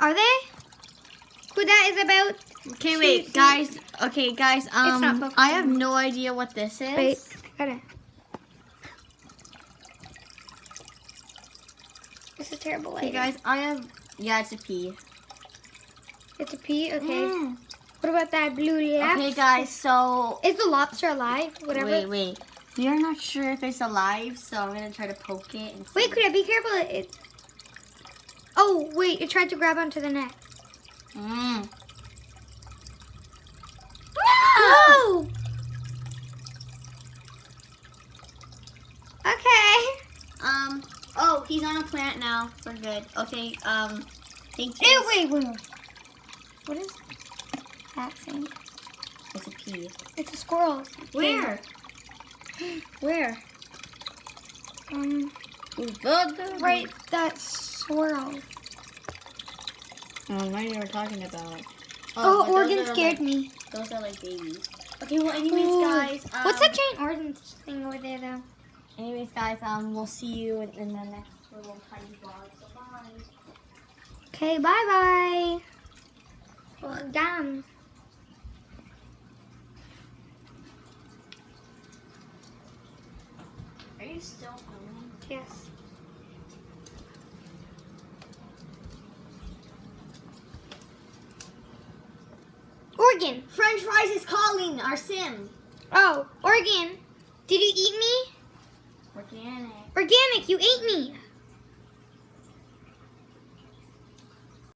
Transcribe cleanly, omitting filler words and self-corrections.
Are they? Koda is about. Okay, wait, guys. Okay, guys. not I have no idea what this is. Wait, got it. This is terrible. Okay, guys. I have. Yeah, it's a pea. It's a pea. Okay. What about that blue lobster? Okay, guys. So. Is the lobster alive? Whatever. Wait. We are not sure if it's alive, so I'm gonna try to poke it. And see. Wait, Koda, be careful. Oh, wait! It tried to grab onto the net. Mm. No! Okay. Oh, he's on a plant now. We're good. Okay. Thank you. Ew, wait. What is that thing? It's a pea. It's a squirrel. Where? Where? Right, that swirl. What are you talking about? Oh, but organ those are scared like, me. Those are like babies. Okay, well, anyways, guys. What's that giant organ thing over there, though? Anyways, guys, we'll see you in the next little tiny vlog. So bye. Okay, bye-bye. We're done. Are you still filming? Yes. Organ. French fries is calling our sim. Oh, organ. Did you eat me? Organic. Organic, you ate me.